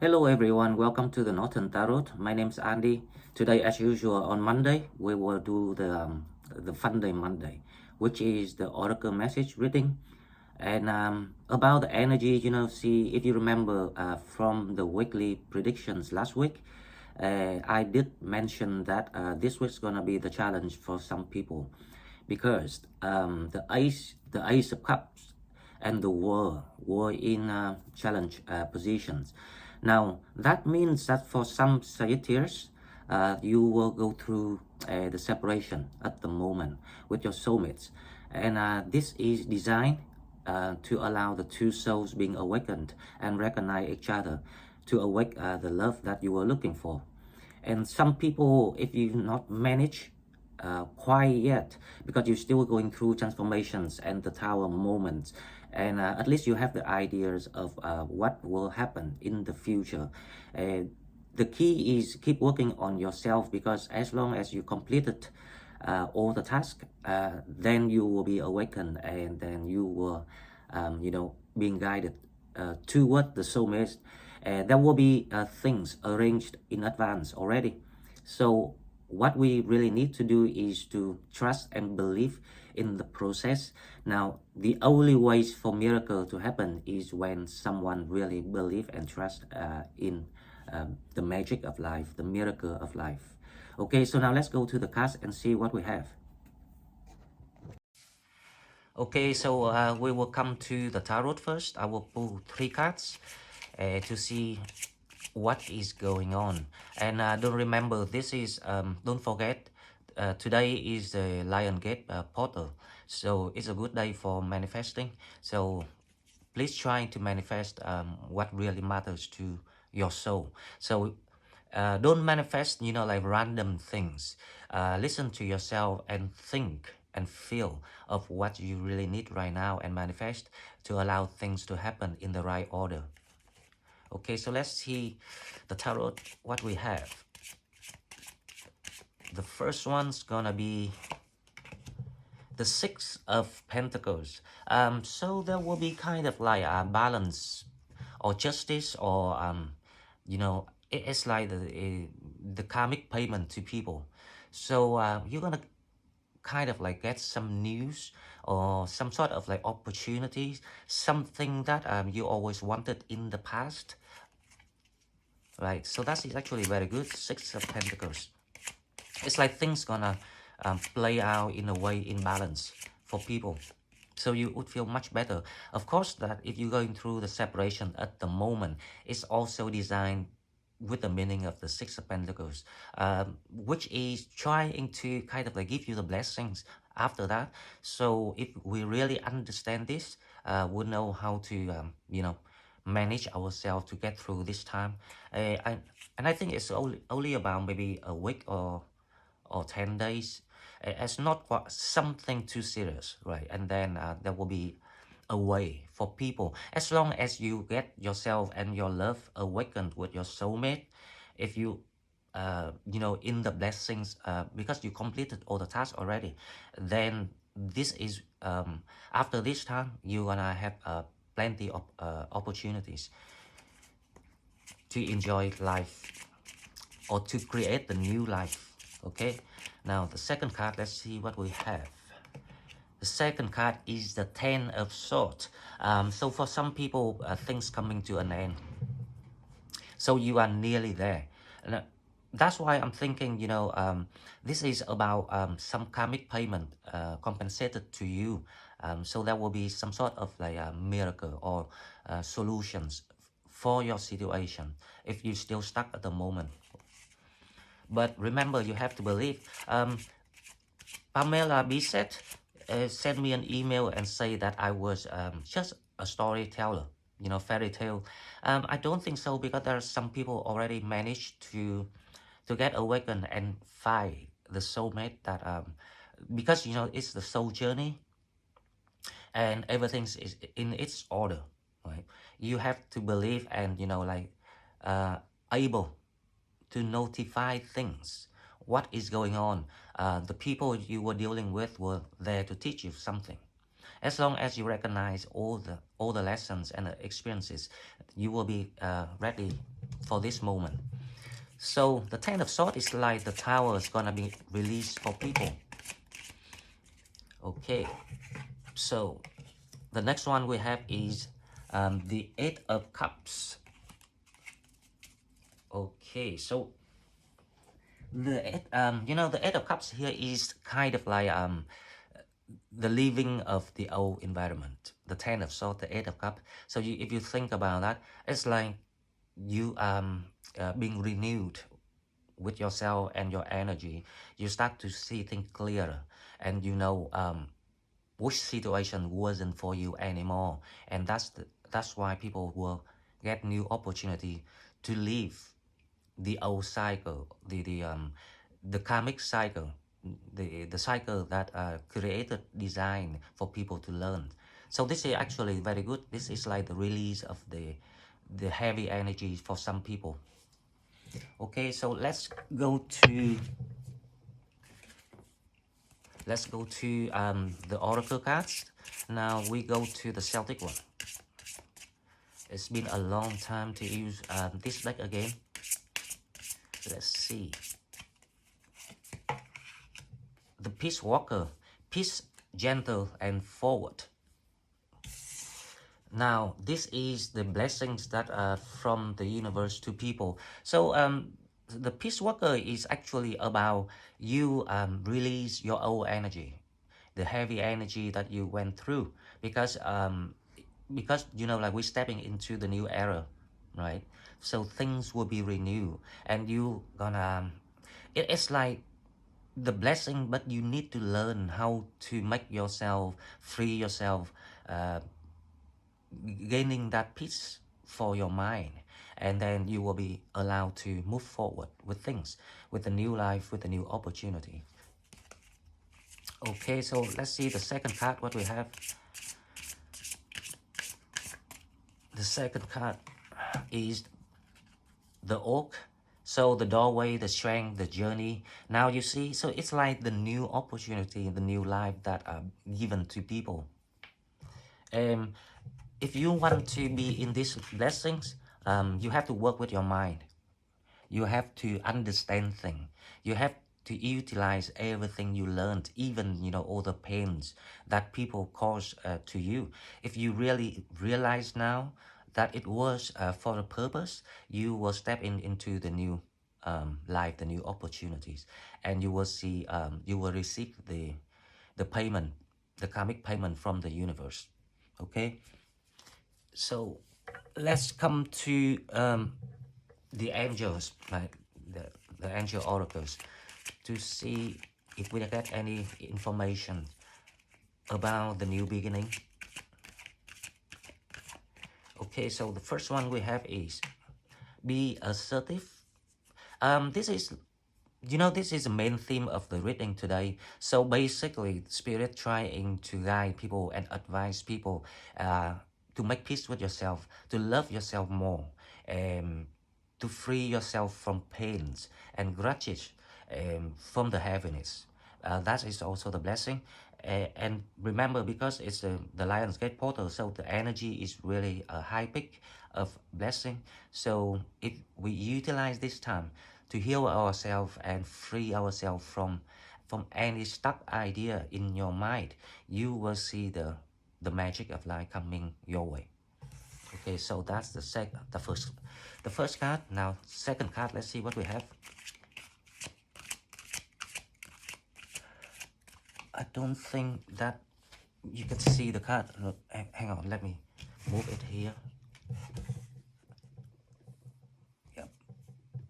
Hello everyone, welcome to the Northern Tarot. My name is Andy. Today, as usual, on Monday, we will do the Fun Day Monday, which is the Oracle Message reading. And about the energy, see if you remember from the weekly predictions last week, I did mention that this was gonna be the challenge for some people, because the Ace of Cups and the War were in challenge positions. Now that means that for some Sagittarius, you will go through the separation at the moment with your soulmates, and this is designed to allow the two souls being awakened and recognize each other, to awake the love that you were looking for. And some people, if you not manage quite yet, because you're still going through transformations and the tower moments, and at least you have the ideas of what will happen in the future. The key is keep working on yourself, because as long as you completed all the tasks, then you will be awakened, and then you will being guided toward the soulmate. There will be things arranged in advance already. So what we really need to do is to trust and believe in the process. Now, the only ways for miracle to happen is when someone really believe and trust in the magic of life, the miracle of life. Okay, so now let's go to the cards and see what we have. Okay, so we will come to the tarot first. I will pull 3 cards to see what is going on. And don't remember, this is don't forget, today is the Lion Gate portal, so it's a good day for manifesting. So please try to manifest what really matters to your soul. So don't manifest like random things. Listen to yourself and think and feel of what you really need right now, and manifest to allow things to happen in the right order. Okay, so let's see the tarot, what we have. The first one's gonna be the Six of Pentacles. So there will be kind of like a balance or justice, or it's like the karmic payment to people. So you're gonna kind of like get some news or some sort of like opportunities, something that you always wanted in the past. Right, so that's actually very good. Six of Pentacles. It's like things gonna play out in a way in balance for people, so you would feel much better. Of course, that if you're going through the separation at the moment, it's also designed with the meaning of the Six of Pentacles, which is trying to kind of like give you the blessings after that. So if we really understand this, we know how to manage ourselves to get through this time. And I think it's only about maybe a week or 10 days. It's not something too serious, right? And then there will be a way for people, as long as you get yourself and your love awakened with your soulmate. If you in the blessings, because you completed all the tasks already, then this is after this time you're gonna have plenty of opportunities to enjoy life, or to create the new life. Okay, now the second card, let's see what we have. The second card is the Ten of Swords. So for some people, things coming to an end, so you are nearly there. And that's why I'm thinking, this is about some karmic payment compensated to you. So there will be some sort of like a miracle or solutions for your situation if you're still stuck at the moment. But remember, you have to believe. Pamela Bisset sent me an email and say that I was just a storyteller, fairy tale. I don't think so, because there are some people already managed to get awakened and find the soulmate that because it's the soul journey, and everything is in its order, right? You have to believe and able to notify things, what is going on. The people you were dealing with were there to teach you something, As long as you recognize all the lessons and the experiences, you will be ready for this moment. So the Ten of Swords is like the tower is gonna be released for people. Okay, so the next one we have is the Eight of Cups. Okay, so the Eight of Cups here is kind of like the leaving of the old environment. The Ten of Swords, the Eight of Cups. So if you think about that, it's like you being renewed with yourself and your energy. You start to see things clearer, and you know which situation wasn't for you anymore, and that's why people will get new opportunity to leave the old cycle, the karmic cycle, the cycle that created design for people to learn. So this is actually very good. This is like the release of the heavy energy for some people. Okay, so let's go to the oracle cards. Now we go to the Celtic one. It's been a long time to use this deck again. Let's see. The Peace Walker. Peace, gentle and forward. Now, this is the blessings that are from the universe to people. So the Peace Walker is actually about you release your old energy, the heavy energy that you went through, because you know, like we're stepping into the new era, right? So things will be renewed, and you gonna it's like the blessing, but you need to learn how to make yourself free yourself, gaining that peace for your mind, and then you will be allowed to move forward with things, with a new life, with a new opportunity. Okay, so let's see the second card, what we have. The second card is the oak. So the doorway, the strength, the journey. Now you see, so it's like the new opportunity, the new life that are given to people. If you want to be in these blessings, you have to work with your mind. You have to understand things. You have to utilize everything you learned, even, you know, all the pains that people cause to you. If you really realize now that it was for a purpose, you will step into the new life, the new opportunities, and you will see, you will receive the payment, the karmic payment from the universe. Okay, so let's come to the angels, like the angel oracles, to see if we get any information about the new beginning. Okay, so the first one we have is be assertive. This is, you know, this is the main theme of the reading today. So basically, Spirit trying to guide people and advise people to make peace with yourself, to love yourself more, to free yourself from pains and grudges, from the heaviness. That is also the blessing. And remember, because it's the Lion's Gate portal, so the energy is really a high peak of blessing. So if we utilize this time to heal ourselves and free ourselves from any stuck idea in your mind, you will see the magic of life coming your way. Okay, so that's the first card. Now second card, let's see what we have. I don't think that you can see the card. Look, hang on, let me move it here. Yep.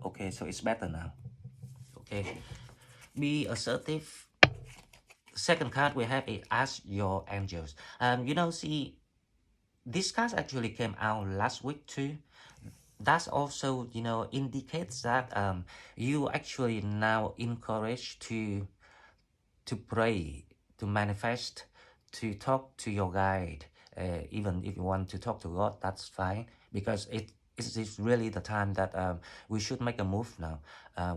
Okay, so it's better now. Okay, be assertive. Second card we have is ask your angels. You know, see, this card actually came out last week too. That also, you know, indicates that you actually now encouraged to pray, to manifest, to talk to your guide. Even if you want to talk to God, that's fine, because it is really the time that we should make a move now.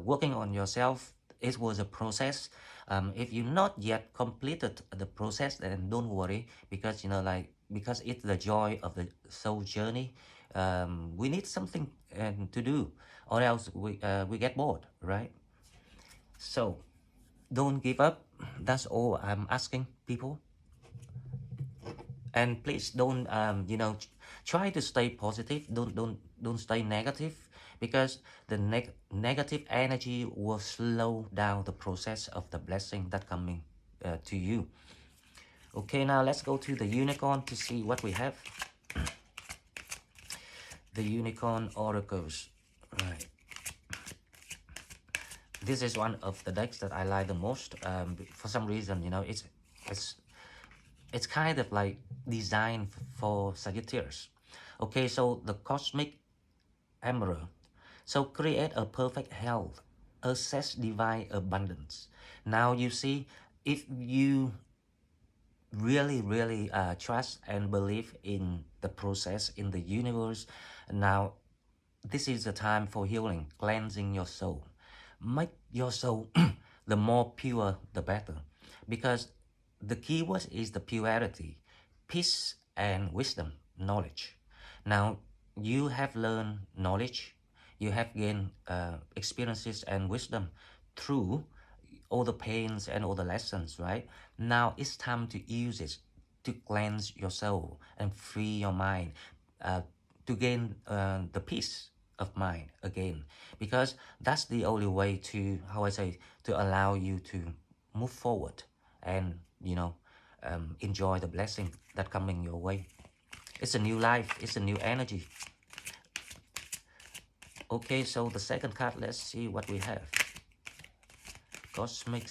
Working on yourself, it was a process. If you not yet completed the process, then don't worry, because because it's the joy of the soul journey. We need something to do, or else we get bored, right? So don't give up. That's all I'm asking people. And please don't try to stay positive. Don't stay negative, because the negative energy will slow down the process of the blessing that coming to you. Okay, now let's go to the unicorn to see what we have. The unicorn oracles, right? This is one of the decks that I like the most. For some reason, it's it's kind of like designed for Sagittarius. Okay, so the cosmic emerald. So create a perfect health, access divine abundance. Now you see, if you really trust and believe in the process, in the universe, now this is the time for healing, cleansing your soul. Make your soul the more pure, the better. Because the key word is the purity, peace, and wisdom, knowledge. Now, you have learned knowledge, you have gained experiences and wisdom through all the pains and all the lessons, right? Now it's time to use it to cleanse your soul and free your mind, uh, to gain the peace of mind again, because that's the only way to, how I say, to allow you to move forward and enjoy the blessing that coming your way. It's a new life, it's a new energy. Okay, so the second card, let's see what we have. Cosmic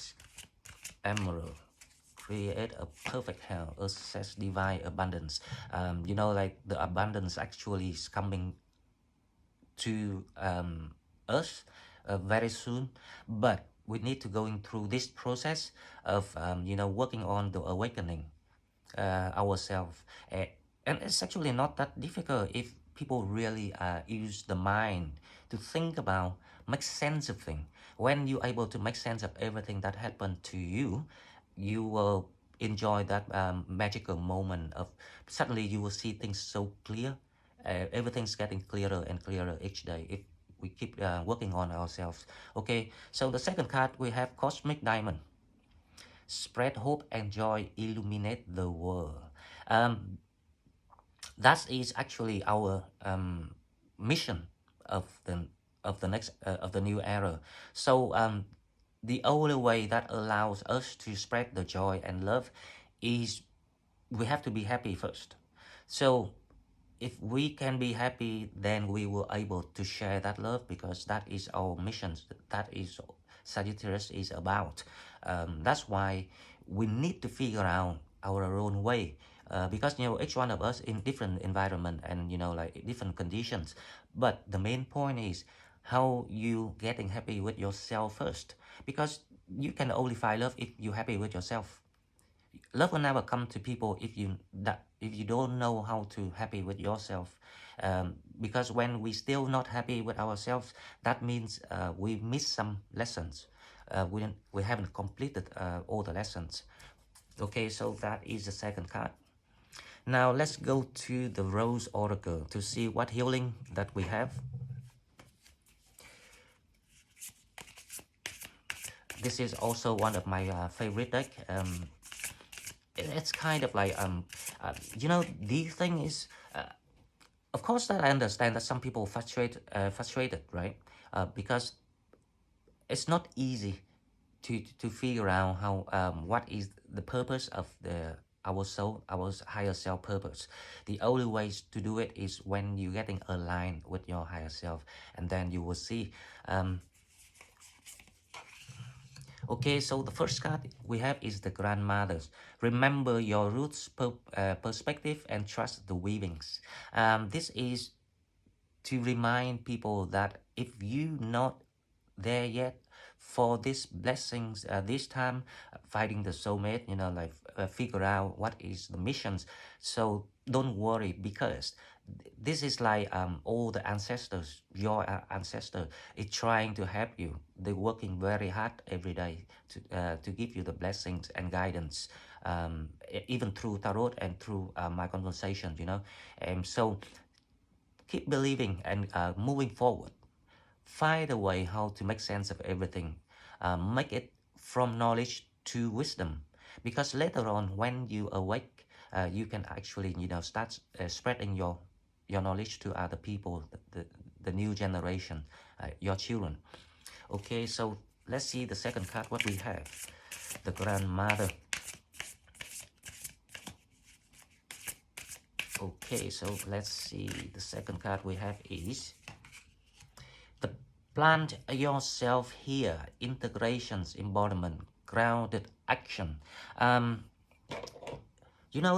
Emerald. Create a perfect health, access divine abundance. Like the abundance actually is coming to us very soon, but we need to going through this process of working on the awakening ourselves. And it's actually not that difficult if people really use the mind to think about, make sense of things. When you're able to make sense of everything that happened to you, you will enjoy that magical moment of suddenly you will see things so clear. Everything's getting clearer and clearer each day if we keep working on ourselves. Okay, so the second card we have Cosmic Diamond. Spread hope and joy, illuminate the world. Um, that is actually our mission of the next of the new era. So the only way that allows us to spread the joy and love is we have to be happy first. So if we can be happy, then we will able to share that love, because that is our mission. That is Sagittarius is about. That's why we need to figure out our own way, because each one of us in different environment and like different conditions. But the main point is how you getting happy with yourself first, because you can only find love if you're happy with yourself. Love will never come to people if you don't know how to happy with yourself. Because when we still not happy with ourselves, that means we miss some lessons. We haven't completed all the lessons. Okay, so that is the second card. Now let's go to the Rose Oracle to see what healing that we have. This is also one of my favorite deck. It's kind of like the thing is, of course that I understand that some people frustrated, right? Because it's not easy to figure out how what is the purpose of our soul, our higher self purpose. The only ways to do it is when you're getting aligned with your higher self, and then you will see. Okay, so the first card we have is the grandmothers. Remember your roots, perspective, and trust the weavings. This is to remind people that if you not there yet, for these blessings this time, finding the soulmate, like figure out what is the missions. So don't worry, because this is like all the ancestors, your ancestor is trying to help you. They're working very hard every day to give you the blessings and guidance, even through tarot and through my conversations, and so keep believing and moving forward. Find a way how to make sense of everything. Make it from knowledge to wisdom, because later on, when you awake, you can actually, start spreading your knowledge to other people, the new generation, your children. Okay, so let's see the second card. What we have, the grandmother. Okay, so let's see, the second card we have is the plant yourself here, integrations, embodiment, grounded action.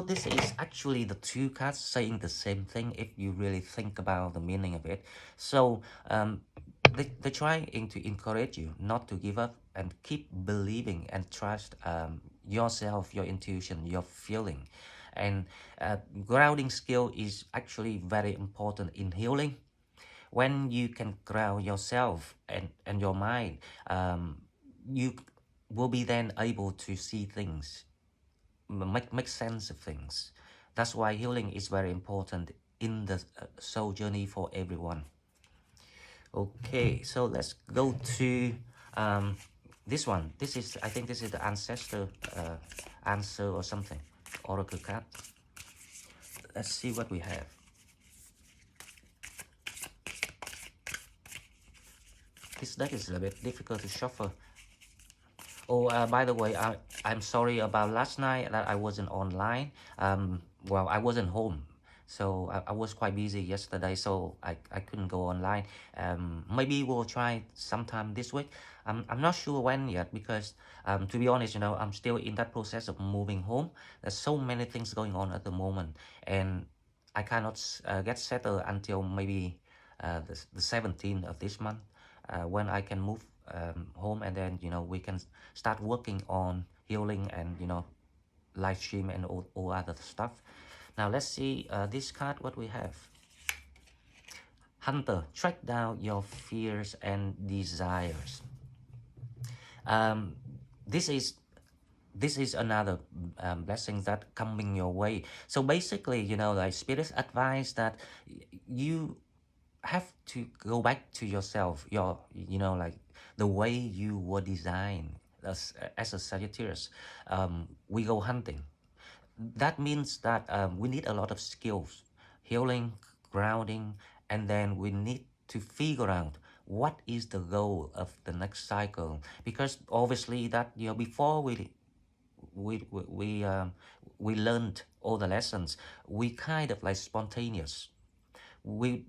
This is actually the two cards saying the same thing if you really think about the meaning of it. So they're trying to encourage you not to give up and keep believing and trust yourself, your intuition, your feeling. And grounding skill is actually very important in healing. When you can ground yourself and your mind, you will be then able to see things, make sense of things. That's why healing is very important in the soul journey for everyone. Okay, so let's go to this one. I think this is the Ancestor answer or something, Oracle card. Let's see what we have. This deck is a bit difficult to shuffle. Oh, by the way, I'm sorry about last night that I wasn't online. Well, I wasn't home, so I was quite busy yesterday, so I couldn't go online. Maybe we'll try sometime this week. I'm not sure when yet, because to be honest, I'm still in that process of moving home. There's so many things going on at the moment, and I cannot get settled until maybe the 17th of this month, when I can move home, and then we can start working on healing and live stream and all other stuff. Now let's see this card, what we have. Hunter, track down your fears and desires. This is another blessing that coming your way. So basically, like spirits advise that you have to go back to yourself, like the way you were designed as a Sagittarius. We go hunting. That means that we need a lot of skills, healing, grounding, and then we need to figure out what is the goal of the next cycle. Because obviously that before we learned all the lessons, we kind of like spontaneous. We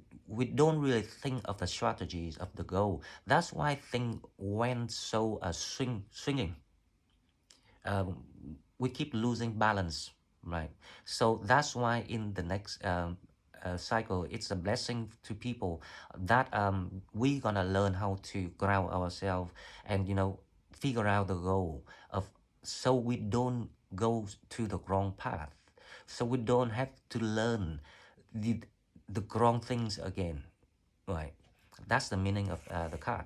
don't really think of the strategies of the goal. That's why things went so swinging. We keep losing balance, right? So that's why in the next cycle, it's a blessing to people that we're gonna learn how to ground ourselves and figure out the goal of, so we don't go to the wrong path, so we don't have to learn the wrong things again, right? That's the meaning of the card.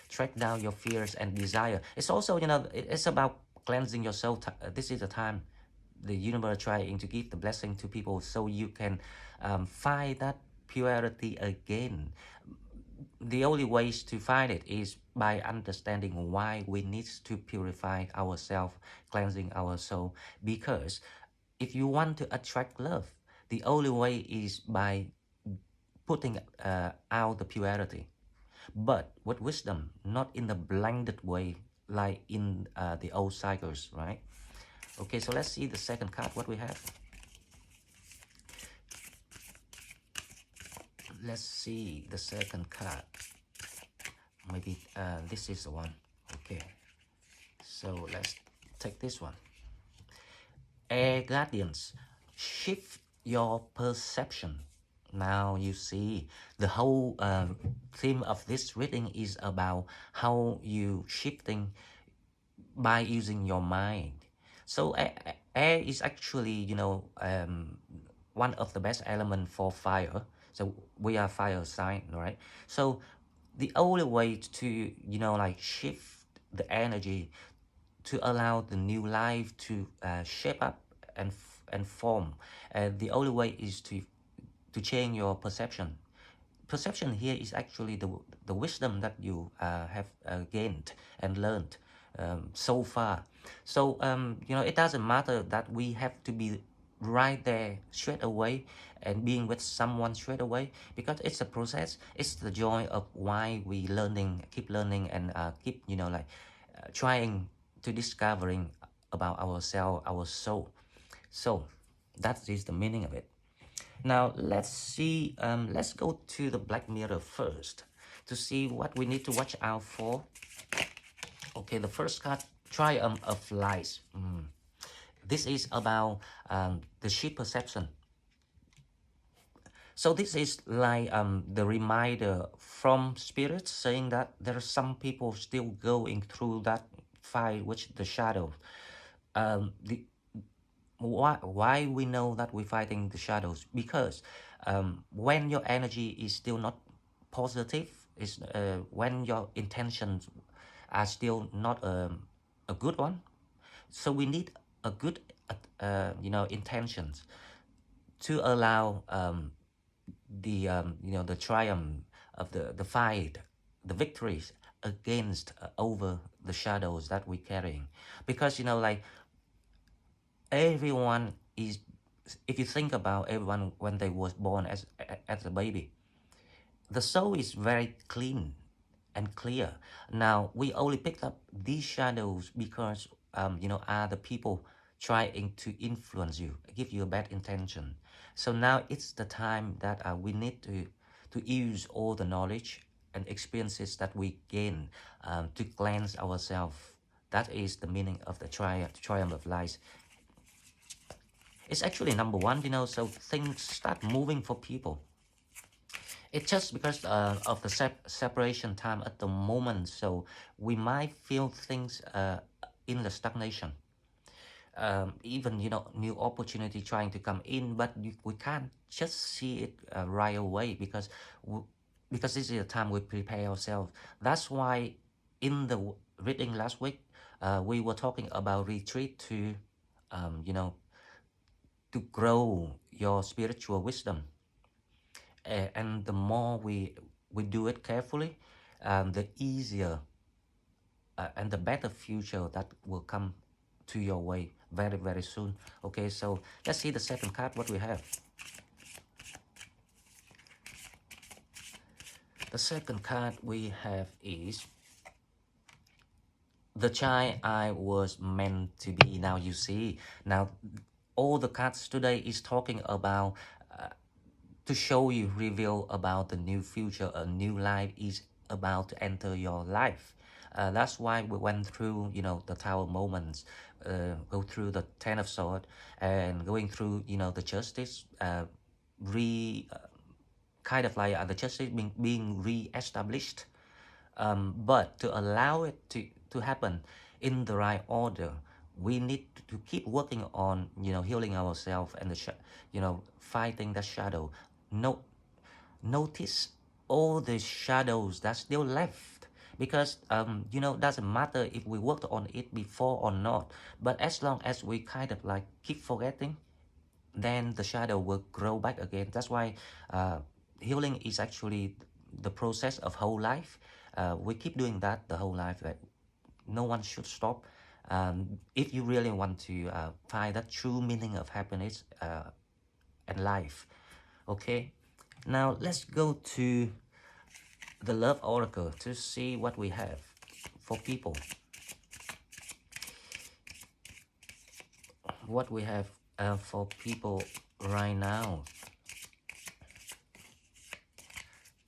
Track down your fears and desire. It's also, it's about cleansing your soul. This is the time the universe trying to give the blessing to people, so you can find that purity again. The only ways to find it is by understanding why we need to purify ourselves, cleansing our soul. Because if you want to attract love, the only way is by putting out the purity, but with wisdom, not in the blinded way like in the old cycles, right? Okay, so let's see the second card, what we have. Let's see the second card. Maybe this is the one. Okay, so let's take this one. Air Guardians, shift your perception. Now you see the whole theme of this reading is about how you shifting by using your mind. So air is actually, one of the best element for fire. So we are fire sign, right? So the only way to, like shift the energy to allow the new life to shape up and form. The only way is to change your perception. Perception here is actually the wisdom that you have gained and learned so far. So it doesn't matter that we have to be right there straight away and being with someone straight away, because it's a process. It's the joy of why we keep learning, and keep trying to discovering about ourselves, our soul. So that is the meaning of it. Now let's see, let's go to the Black Mirror first to see what we need to watch out for. Okay, the first card, Triumph of Lies. This is about the sheep perception. So this is like the reminder from spirits saying that there are some people still going through that fight with the shadow. The why we know that we're fighting the shadows? Because when your energy is still not positive, is when your intentions are still not a good one. So we need a good intentions to allow the triumph of the fight, the victories against over the shadows that we're carrying. Because like everyone is, if you think about everyone when they was born as a baby, the soul is very clean and clear. Now we only picked up these shadows because are the people trying to influence you, give you a bad intention. So now it's the time that we need to use all the knowledge and experiences that we gain to cleanse ourselves. That is the meaning of the triumph of lies. It's actually number one, so things start moving for people. It's just because of the separation time at the moment, so we might feel things in the stagnation. Even new opportunity trying to come in, but we can't just see it right away, because this is the time we prepare ourselves. That's why in the reading last week we were talking about retreat to to grow your spiritual wisdom. And the more we do it carefully, the easier and the better future that will come to your way very, very soon. Okay, so let's see the second card, what we have. The second card we have is the child I was meant to be. Now you see, now all the cards today is talking about to show you, reveal about the new future, a new life is about to enter your life. That's why we went through, the Tower moments, go through the Ten of Swords, and going through, the Justice, kind of like the Justice being re-established. But to allow it to happen in the right order, we need to keep working on, healing ourselves and fighting that shadow. Notice all the shadows that's still left, because doesn't matter if we worked on it before or not, but as long as we kind of like keep forgetting, then the shadow will grow back again. That's why healing is actually the process of whole life. We keep doing that the whole life. Like, no one should stop. If you really want to find that true meaning of happiness and life. Okay, now let's go to the Love Oracle to see what we have for people. What we have for people right now.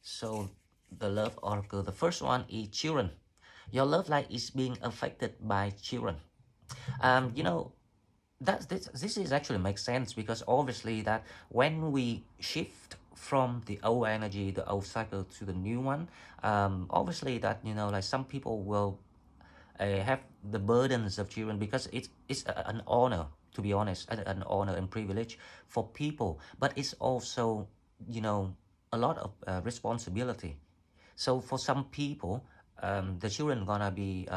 So the Love Oracle, the first one is children. Your love life is being affected by children. This is actually makes sense, because obviously that when we shift from the old energy, the old cycle to the new one. Obviously that, like some people will have the burdens of children, because it's an honor, to be honest, an honor and privilege for people, but it's also, a lot of responsibility. So for some people, the children gonna be,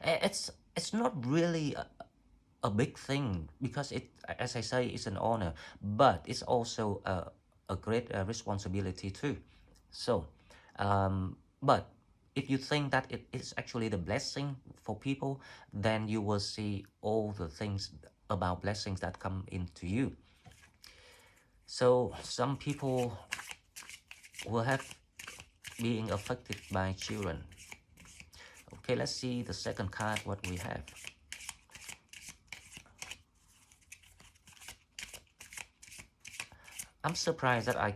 it's not really a big thing, because it, as I say, it's an honor, but it's also a great responsibility too. So but if you think that it is actually the blessing for people, then you will see all the things about blessings that come into you. So some people will have being affected by children. Okay, let's see the second card, what we have. I'm surprised that I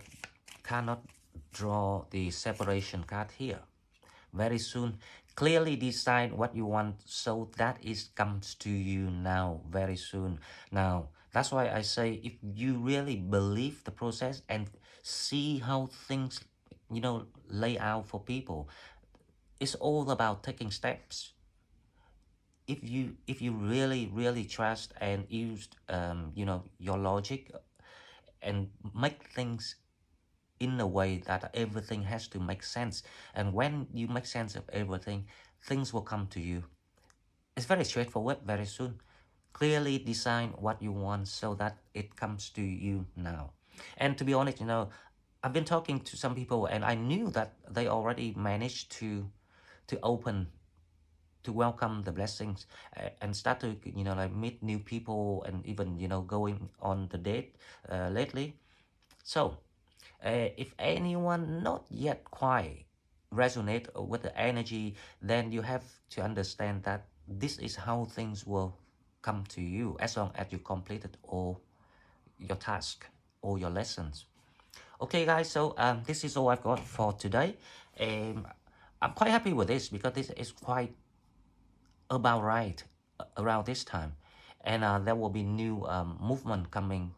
cannot draw the separation card here. Very soon, clearly decide what you want, so that is comes to you now, very soon. Now, that's why I say, if you really believe the process and see how things, lay out for people, it's all about taking steps. If you really trust and use your logic and make things in a way that everything has to make sense, and when you make sense of everything, things will come to you. It's very straightforward. Very soon, clearly design what you want so that it comes to you now. And to be honest, I've been talking to some people, and I knew that they already managed to open, to welcome the blessings, and start to like meet new people, and even going on the date lately. So if anyone not yet quite resonate with the energy, then you have to understand that this is how things will come to you, as long as you completed all your task, all your lessons. Okay guys, so this is all I've got for today. I'm quite happy with this, because this is quite about right around this time, and there will be new movement coming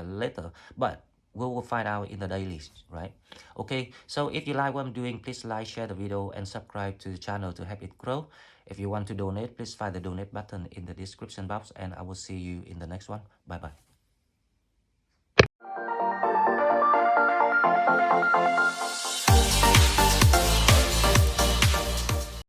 later, but we will find out in the dailies, right? Okay, so if you like what I'm doing, please like, share the video, and subscribe to the channel to help it grow. If you want to donate, please find the donate button in the description box, and I will see you in the next one. Bye bye.